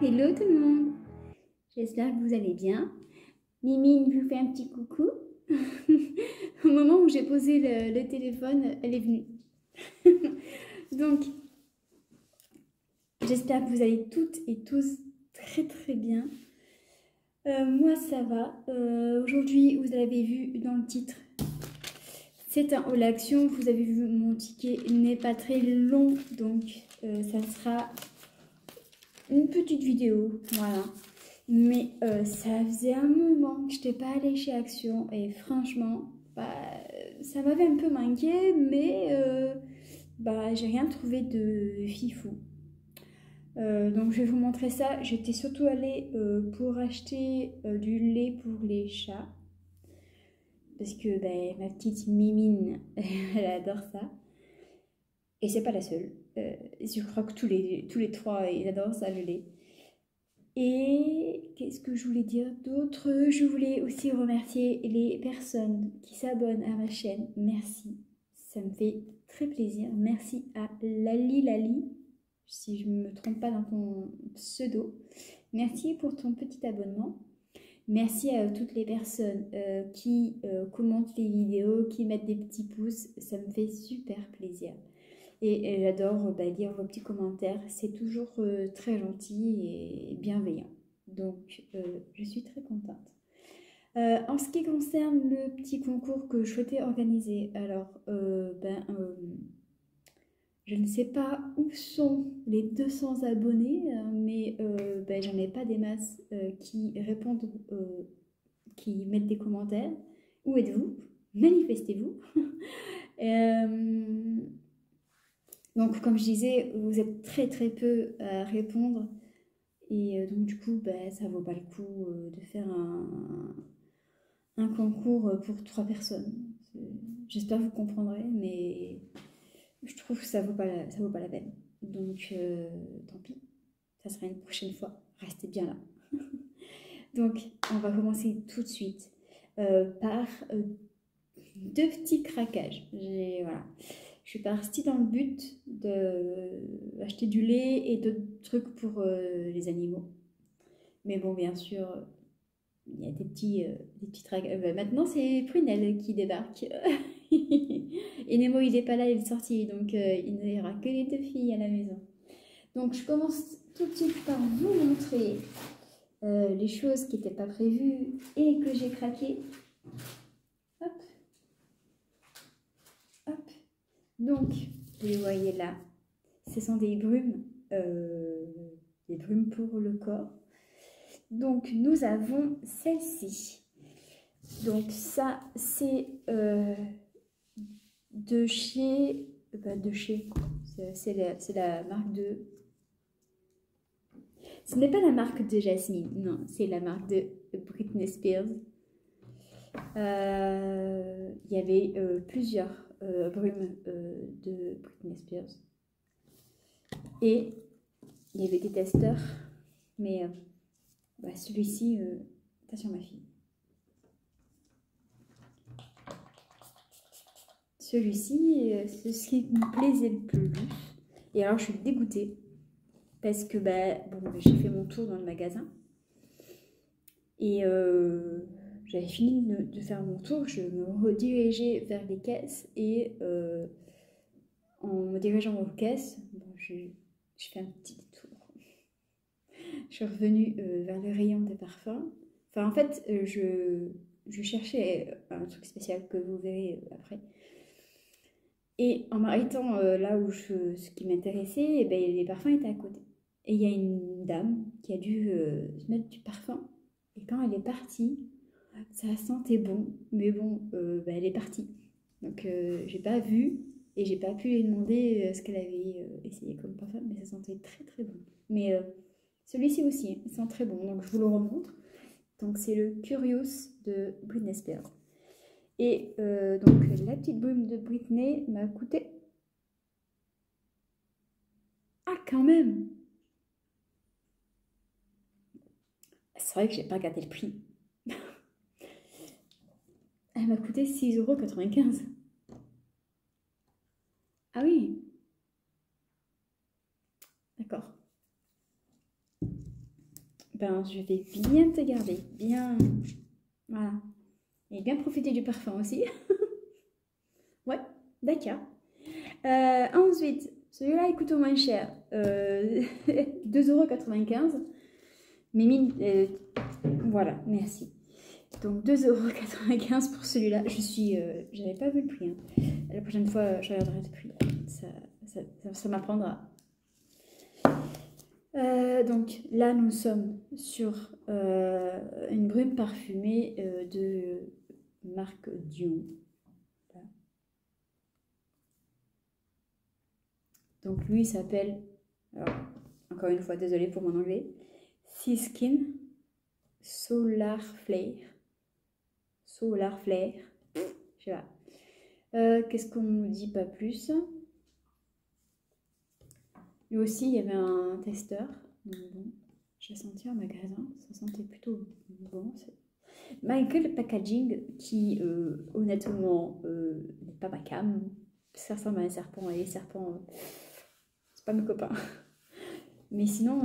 Hello tout le monde, j'espère que vous allez bien. Mimine vous fait un petit coucou. Au moment où j'ai posé le téléphone, elle est venue. Donc, j'espère que vous allez toutes et tous très très bien. Moi ça va. Aujourd'hui, vous l'avez vu dans le titre, c'est un haul action. Vous avez vu, mon ticket n'est pas très long, donc ça sera une petite vidéo. Voilà. Mais ça faisait un moment que je n'étais pas allée chez Action et franchement, bah, ça m'avait un peu manqué, mais bah, j'ai rien trouvé de fifou. Donc je vais vous montrer ça. J'étais surtout allée pour acheter du lait pour les chats. Parce que bah, ma petite Mimine, elle adore ça. Et c'est pas la seule. Je crois que tous les trois, ils adorent ça, le lait. Et qu'est-ce que je voulais dire d'autre? Je voulais aussi remercier les personnes qui s'abonnent à ma chaîne. Merci, ça me fait très plaisir. Merci à Lali, si je ne me trompe pas dans ton pseudo. Merci pour ton petit abonnement. Merci à toutes les personnes qui commentent les vidéos, qui mettent des petits pouces. Ça me fait super plaisir. Et j'adore lire vos petits commentaires, c'est toujours très gentil et bienveillant. Donc je suis très contente. En ce qui concerne le petit concours que je souhaitais organiser, alors je ne sais pas où sont les 200 abonnés, mais j'en ai pas des masses qui répondent, qui mettent des commentaires. Où êtes-vous? Manifestez-vous. Donc, comme je disais, vous êtes très très peu à répondre. Et donc, du coup, ça vaut pas le coup de faire un concours pour 3 personnes. J'espère que vous comprendrez, mais je trouve que ça vaut pas la peine. Donc, tant pis. Ça sera une prochaine fois. Restez bien là. Donc, on va commencer tout de suite par 2 petits craquages. Voilà. Je suis partie dans le but d'acheter du lait et d'autres trucs pour les animaux. Mais bon, bien sûr, il y a des petits trucs. Maintenant, c'est Prunelle qui débarque. Et Nemo, il n'est pas là, il est sorti. Donc, il n'y aura que les 2 filles à la maison. Donc, je commence tout de suite par vous montrer les choses qui n'étaient pas prévues et que j'ai craquées. Hop, hop. Donc, vous les voyez là. Ce sont des brumes pour le corps. Donc, nous avons celle-ci. Donc, ça, c'est de chez... C'est la marque de... Ce n'est pas la marque de Jasmine, non, c'est la marque de Britney Spears. Il y avait plusieurs brumes de Britney Spears. Et il y avait des testeurs, mais celui-ci, attention ma fille. Celui-ci, c'est ce qui me plaisait le plus. Et alors, je suis dégoûtée parce que j'ai fait mon tour dans le magasin et j'avais fini de faire mon tour. Je me redirigeais vers les caisses et en me dirigeant aux caisses, je fais un petit détour. Je suis revenue vers le rayon des parfums. Enfin, en fait, je cherchais un truc spécial que vous verrez après. Et en m'arrêtant là où ce qui m'intéressait, les parfums étaient à côté. Et il y a une dame qui a dû se mettre du parfum. Et quand elle est partie, ça sentait bon. Mais bon, elle est partie. Donc j'ai pas vu et j'ai pas pu lui demander ce qu'elle avait essayé comme parfum. Mais ça sentait très très bon. Mais celui-ci aussi, hein, il sent très bon. Donc je vous le remontre. Donc c'est le Curious de Britney Spears. Et donc la petite brume de Britney m'a coûté... Ah quand même! C'est vrai que j'ai pas regardé le prix. Elle m'a coûté 6,95 €. Ah oui, d'accord. pince, je vais bien te garder, bien, voilà, et bien profiter du parfum aussi. Ouais, d'accord. Ensuite, celui-là il coûte au moins cher, 2,95 €, mais mine, voilà, merci. Donc 2,95 € pour celui-là. J'avais pas vu le prix. Hein. La prochaine fois, je regarderai le prix. Ça m'apprendra. Donc là, nous sommes sur une brume parfumée de marque Dior. Voilà. Donc lui, il s'appelle, alors encore une fois, désolée pour mon anglais, Sea Skin Solar Flare. Solar Flare. Je sais pas. Qu'est-ce qu'on nous dit pas plus? Lui aussi, il y avait un testeur. Donc bon, j'ai senti en magasin, ça sentait plutôt bon. Malgré le packaging qui, honnêtement, n'est pas ma cam. Ça ressemble à un serpent et les serpents, c'est pas mes copains. Mais sinon,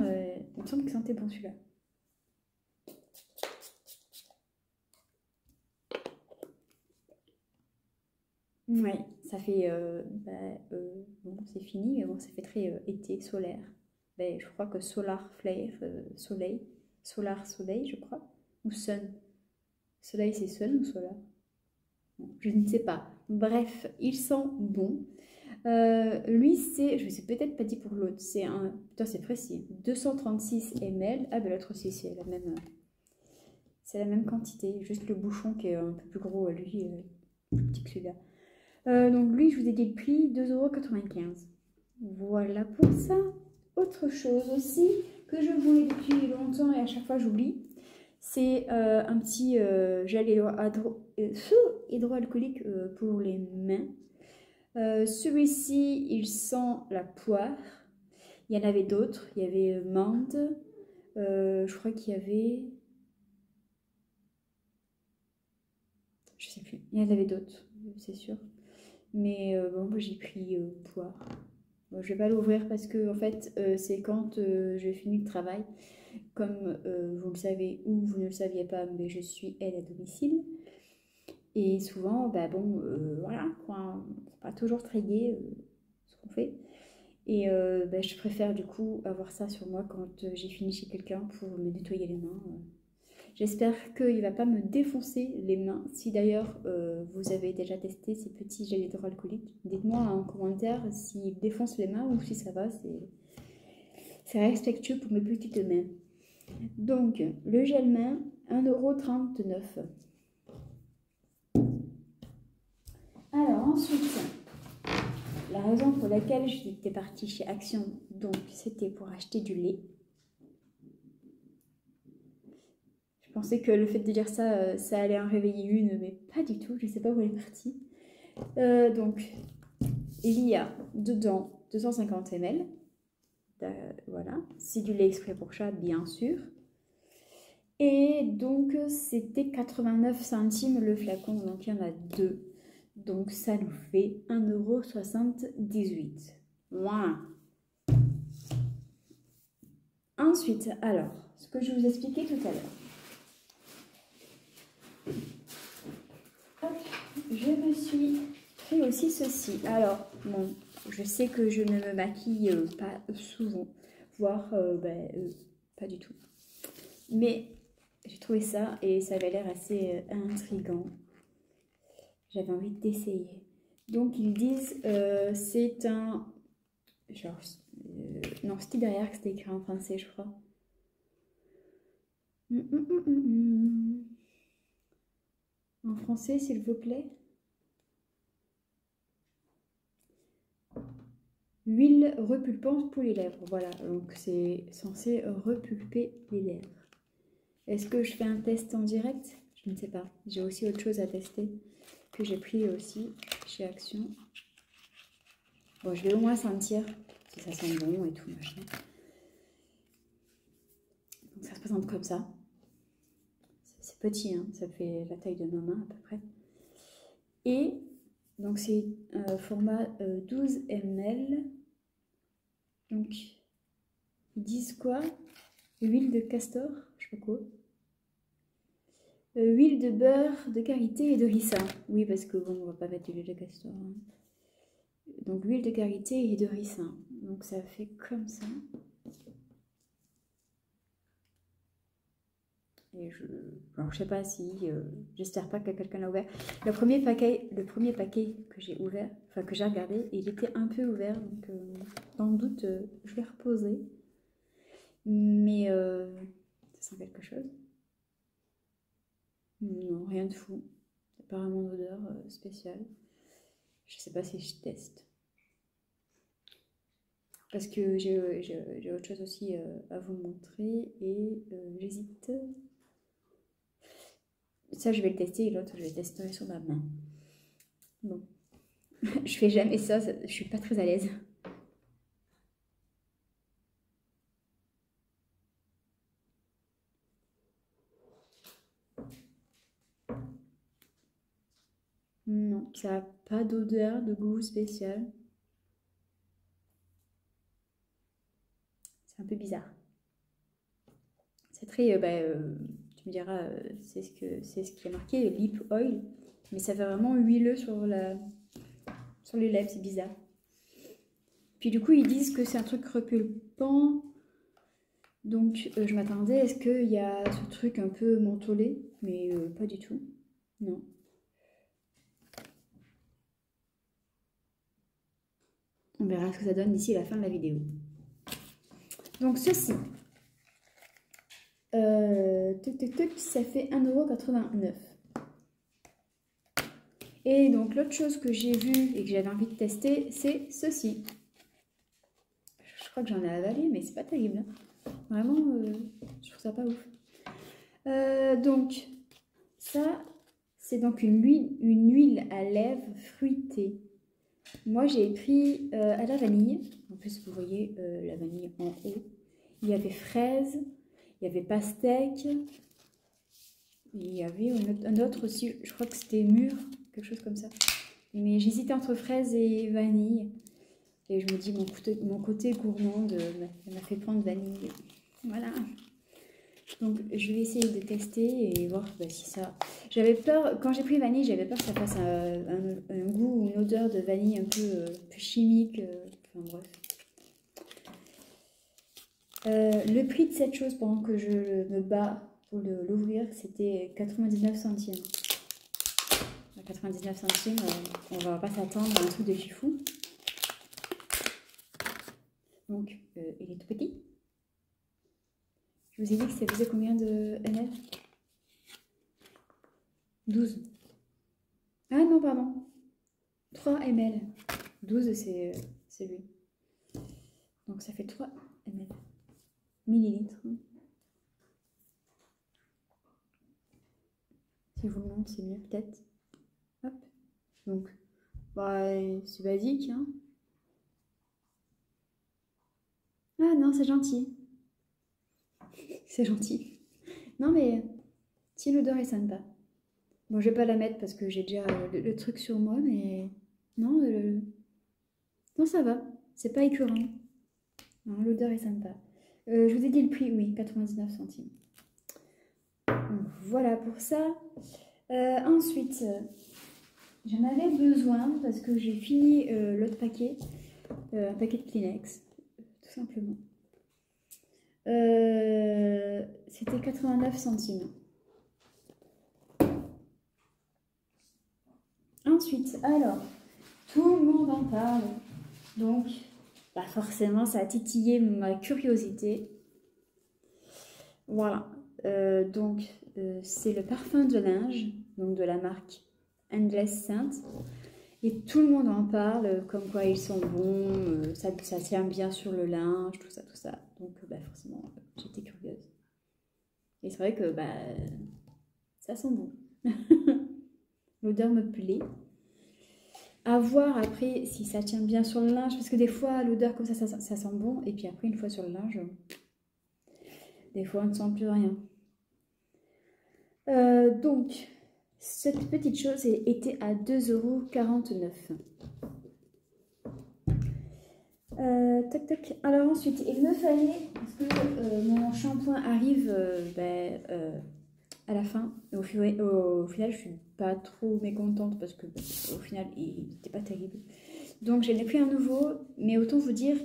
il me semble qu'il sentait bon celui-là. Ouais, ça fait, bon, c'est fini, mais bon, ça fait très été, solaire. Ben, je crois que Solar Flare, soleil, Solar Soleil, je crois, ou Sun. Soleil, c'est Sun ou Solar? Bon, je ne sais pas. Bref, il sent bon. Lui, c'est, je ne sais peut-être pas dit pour l'autre, c'est un, putain, c'est précis, 236 ml. Ah, ben l'autre aussi, c'est la même quantité, juste le bouchon qui est un peu plus gros, lui, plus petit que celui-là. Donc lui, je vous ai dit le prix, 2,95 €. Voilà pour ça. Autre chose aussi que je voulais depuis longtemps et à chaque fois j'oublie, c'est un petit gel hydroalcoolique pour les mains. Celui-ci, il sent la poire. Il y en avait d'autres. Il y avait menthe. Je crois qu'il y avait... Je sais plus. Il y en avait d'autres, c'est sûr. Mais bon, moi j'ai pris poire. Bon, je vais pas l'ouvrir parce que en fait c'est quand j'ai fini le travail. Comme vous le savez ou vous ne le saviez pas, mais je suis aide à domicile. Et souvent, bah bon, voilà, quoi, c'est pas toujours très gai ce qu'on fait. Et bah, je préfère du coup avoir ça sur moi quand j'ai fini chez quelqu'un pour me nettoyer les mains. J'espère qu'il ne va pas me défoncer les mains. Si d'ailleurs vous avez déjà testé ces petits gels hydroalcooliques, dites-moi en commentaire s'il défonce les mains ou si ça va. C'est respectueux pour mes petites mains. Donc, le gel main, 1,39 €. Alors ensuite, la raison pour laquelle j'étais partie chez Action, donc c'était pour acheter du lait. Je pensais que le fait de dire ça, ça allait en réveiller une, mais pas du tout, je ne sais pas où elle est partie. Donc, il y a dedans 250 ml. Voilà, c'est du lait exprès pour chat, bien sûr. Et donc, c'était 89 centimes le flacon, donc il y en a deux. Donc, ça nous fait 1,78 €. Wow. Ensuite, alors, ce que je vous expliquais tout à l'heure. Je me suis fait aussi ceci. Alors, bon, je sais que je ne me maquille pas souvent, voire pas du tout. Mais j'ai trouvé ça et ça avait l'air assez intriguant. J'avais envie d'essayer. Donc, ils disent c'est un... Genre, non, c'était derrière que c'était écrit en français, je crois. En français, s'il vous plaît. Huile repulpante pour les lèvres. Voilà, donc c'est censé repulper les lèvres. Est-ce que je fais un test en direct? Je ne sais pas. J'ai aussi autre chose à tester que j'ai pris aussi chez Action. Bon, je vais au moins sentir si ça sent bon et tout, machin. Donc ça se présente comme ça. C'est petit, hein, ça fait la taille de ma main à peu près. Et donc c'est format 12 ml. Donc ils disent quoi? Huile de castor, sais pas quoi. Huile de beurre de karité et de ricin. Oui, parce que bon, on va pas mettre de l'huile de castor. Hein. Donc huile de karité et de ricin. Donc ça fait comme ça. Et alors, je sais pas si, j'espère pas que quelqu'un l'a ouvert. Le premier paquet que j'ai ouvert, enfin que j'ai regardé, il était un peu ouvert, donc dans le doute, je vais reposer. Mais ça sent quelque chose. Non, rien de fou. Apparemment d'odeur spéciale. Je sais pas si je teste. Parce que j'ai autre chose aussi à vous montrer et j'hésite. Ça, je vais le tester et l'autre, je vais le tester sur ma main. Bon. Je fais jamais ça, je suis pas très à l'aise. Non, ça n'a pas d'odeur, de goût spécial. C'est un peu bizarre. C'est très, tu me diras, c'est ce qui est marqué, lip oil. Mais ça fait vraiment huileux sur les lèvres, c'est bizarre. Puis du coup, ils disent que c'est un truc repulpant. Donc, je m'attendais à ce qu'il y a ce truc un peu mentholé, mais pas du tout. Non. On verra ce que ça donne d'ici la fin de la vidéo. Donc, ceci. Ça fait 1,89 €. Et donc, l'autre chose que j'ai vue et que j'avais envie de tester, c'est ceci. Je crois que j'en ai avalé, mais c'est pas terrible. Hein. Vraiment, je trouve ça pas ouf. Donc, ça, c'est donc une huile à lèvres fruitée. Moi, j'ai pris à la vanille. En plus, vous voyez la vanille en haut. Il y avait fraise, il y avait pastèque. Il y avait un autre aussi, je crois que c'était mûr, quelque chose comme ça. Mais j'hésitais entre fraise et vanille. Et je me dis, mon côté gourmande m'a fait prendre vanille. Voilà. Donc, je vais essayer de tester et voir si ça... J'avais peur, quand j'ai pris vanille, j'avais peur que ça fasse un goût ou une odeur de vanille un peu chimique. Enfin, bref. Le prix de cette chose pendant que je me bats pour l'ouvrir, c'était 99 centimes. 99 centimes, on va pas s'attendre à un truc de fifou. Donc, il est tout petit. Je vous ai dit que ça faisait combien de ml? 12. Ah non, pardon. 3 ml. 12, c'est lui. Donc, ça fait 3 ml. Millilitres. Si je vous le montre, c'est mieux, peut-être. Hop. Donc, c'est basique, hein. Ah non, c'est gentil. C'est gentil. Non, mais si l'odeur est sympa. Bon, je vais pas la mettre parce que j'ai déjà le truc sur moi, mais non, non, ça va. C'est pas écœurant. L'odeur est sympa. Je vous ai dit le prix, oui, 99 centimes. Donc, voilà pour ça. Ensuite, j'en avais besoin parce que j'ai fini l'autre paquet, un paquet de Kleenex, tout simplement. C'était 89 centimes. Ensuite, alors, tout le monde en parle, donc forcément ça a titillé ma curiosité. Voilà, donc c'est le parfum de linge, donc de la marque Endless Scent. Et tout le monde en parle, comme quoi ils sont bons, ça tient bien sur le linge, tout ça, tout ça. Donc forcément, j'étais curieuse. Et c'est vrai que ça sent bon. L'odeur me plaît. À voir après si ça tient bien sur le linge, parce que des fois l'odeur comme ça sent bon, et puis après une fois sur le linge, des fois on ne sent plus rien. Donc, cette petite chose était à 2,49 €. Tac tac. Alors ensuite, il me fallait, parce que mon shampoing arrive à la fin. Au final, je suis pas trop mécontente parce que au final, il n'était pas terrible. Donc j'en ai pris un nouveau, mais autant vous dire,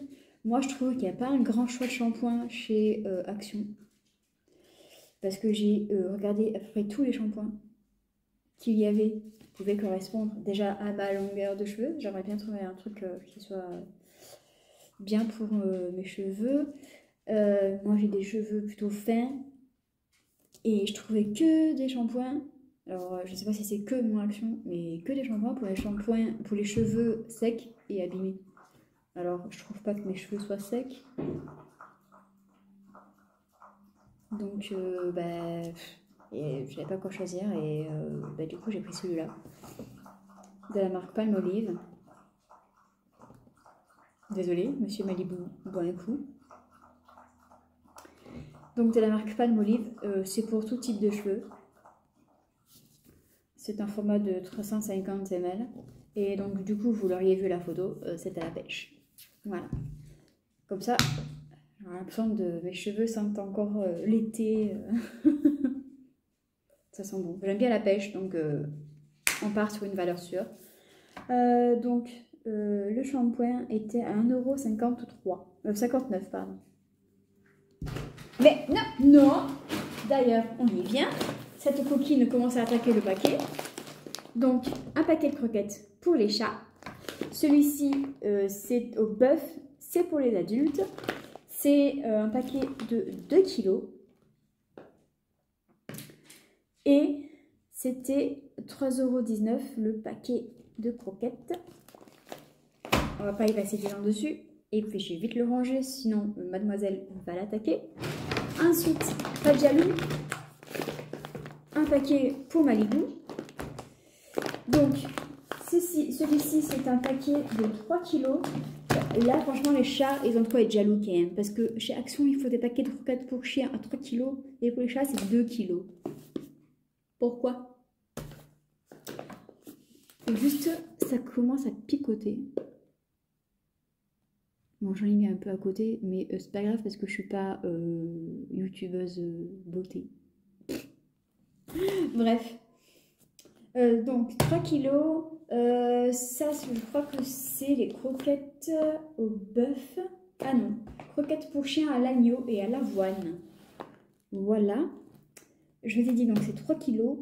moi je trouve qu'il n'y a pas un grand choix de shampoing chez Action. Parce que j'ai regardé à peu près tous les shampoings qu'il y avait qui pouvaient correspondre déjà à ma longueur de cheveux. J'aimerais bien trouver un truc qui soit bien pour mes cheveux. Moi j'ai des cheveux plutôt fins et je trouvais que des shampoings. Alors je sais pas si c'est que mon Action, mais que des shampoings pour les cheveux secs et abîmés. Alors je trouve pas que mes cheveux soient secs. Donc je savais pas quoi choisir et du coup j'ai pris celui-là de la marque Palmolive. Désolée, monsieur Malibu boit un coup. Donc de la marque Palmolive, c'est pour tout type de cheveux. C'est un format de 350 ml. Et donc du coup, vous l'auriez vu la photo, c'est à la pêche. Voilà. Comme ça, j'ai l'impression que mes cheveux sentent encore l'été. Ça sent bon. J'aime bien la pêche, donc on part sur une valeur sûre. Le shampoing était à 1,53 €. 59, pardon. Mais non. D'ailleurs, on y vient. Cette coquine commence à attaquer le paquet. Donc, un paquet de croquettes pour les chats. Celui-ci, c'est au bœuf. C'est pour les adultes. C'est un paquet de 2 kg. Et c'était 3,19 € le paquet de croquettes. On va pas y passer du temps dessus. Et puis je vais vite le ranger, sinon mademoiselle va l'attaquer. Ensuite, pas de jaloux. Un paquet pour Malibu. Donc, celui-ci, c'est un paquet de 3 kg. Là, franchement, les chats, ils ont de quoi être jaloux quand même. Parce que chez Action, il faut des paquets de croquettes pour chien à 3 kg. Et pour les chats, c'est 2 kg. Pourquoi? Juste, ça commence à picoter. Bon, j'en ai mis un peu à côté, mais c'est pas grave parce que je suis pas youtubeuse beauté. Bref. Donc, 3 kilos. Ça, je crois que c'est les croquettes au bœuf. Ah non, croquettes pour chien à l'agneau et à l'avoine. Voilà. Je vous ai dit, donc c'est 3 kilos.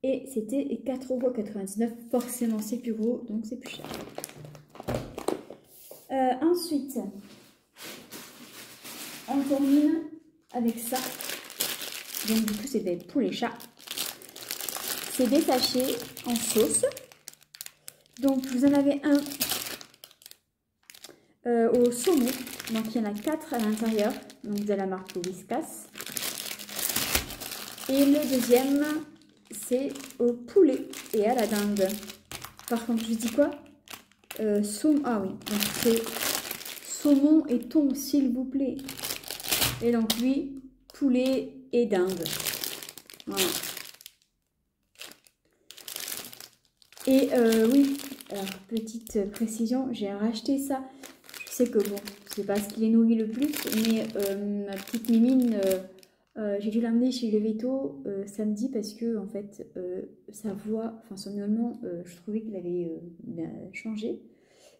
Et c'était 4,99 €. Forcément, c'est plus gros, donc c'est plus cher. Ensuite, on termine avec ça. Donc, du coup, c'était pour les chats. C'est des sachets en sauce. Donc, vous en avez un au saumon. Donc, il y en a 4 à l'intérieur. Donc, de la marque Whiskas. Et le deuxième, c'est au poulet et à la dinde. Par contre, je dis quoi? Ah oui, donc c'est saumon et thon, s'il vous plaît. Et donc, lui, poulet et dinde. Voilà. Et oui, alors petite précision, j'ai racheté ça. Je sais que bon, c'est pas ce qui les nourrit le plus, mais ma petite mimine, j'ai dû l'amener chez le veto samedi parce que en fait, sa voix, enfin son miaulement, je trouvais qu'il avait changé.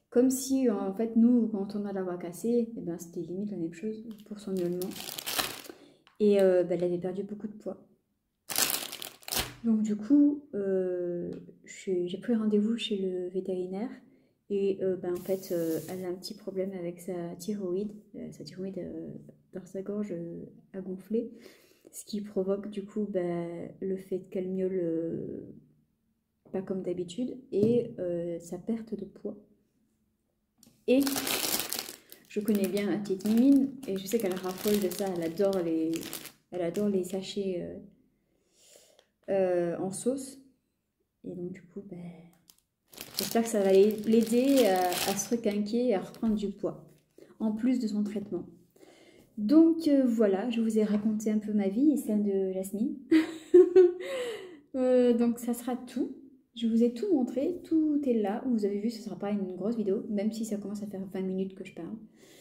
Comme si en fait nous, quand on a la voix cassée, eh ben, c'était limite la même chose pour son miaulement. Et elle avait perdu beaucoup de poids. Donc du coup, j'ai pris rendez-vous chez le vétérinaire et en fait, elle a un petit problème avec sa thyroïde. Sa thyroïde dans sa gorge a gonflé, ce qui provoque du coup le fait qu'elle miaule pas comme d'habitude et sa perte de poids. Et je connais bien ma petite Mimine et je sais qu'elle raffole de ça, elle adore les sachets en sauce. Et donc du coup, j'espère que ça va l'aider à se requinquer et à reprendre du poids, en plus de son traitement. Donc voilà, je vous ai raconté un peu ma vie et celle de Jasmine. Donc ça sera tout. Je vous ai tout montré, tout est là. Vous avez vu, ce ne sera pas une grosse vidéo, même si ça commence à faire 20 minutes que je parle.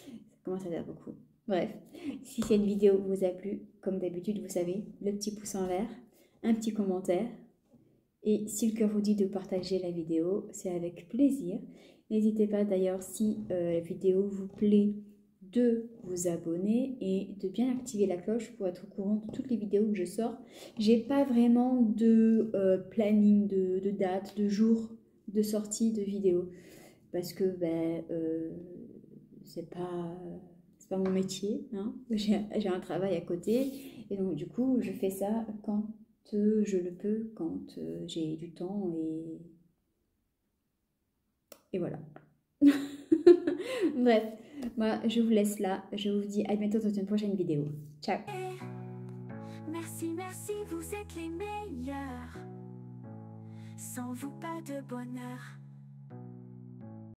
Ça commence à faire beaucoup. Bref, si cette vidéo vous a plu, comme d'habitude, vous savez, le petit pouce en l'air, un petit commentaire. Et si le cœur vous dit de partager la vidéo, c'est avec plaisir. N'hésitez pas d'ailleurs, si la vidéo vous plaît, de vous abonner et de bien activer la cloche pour être au courant de toutes les vidéos que je sors. J'ai pas vraiment de planning, de date, de jour de sortie de vidéo parce que c'est pas mon métier, hein. J'ai un travail à côté et donc du coup je fais ça quand je le peux, quand j'ai du temps et voilà. Bref, moi je vous laisse là, je vous dis à bientôt dans une prochaine vidéo. Ciao. Merci, merci, vous êtes les meilleurs. Sans vous, pas de bonheur.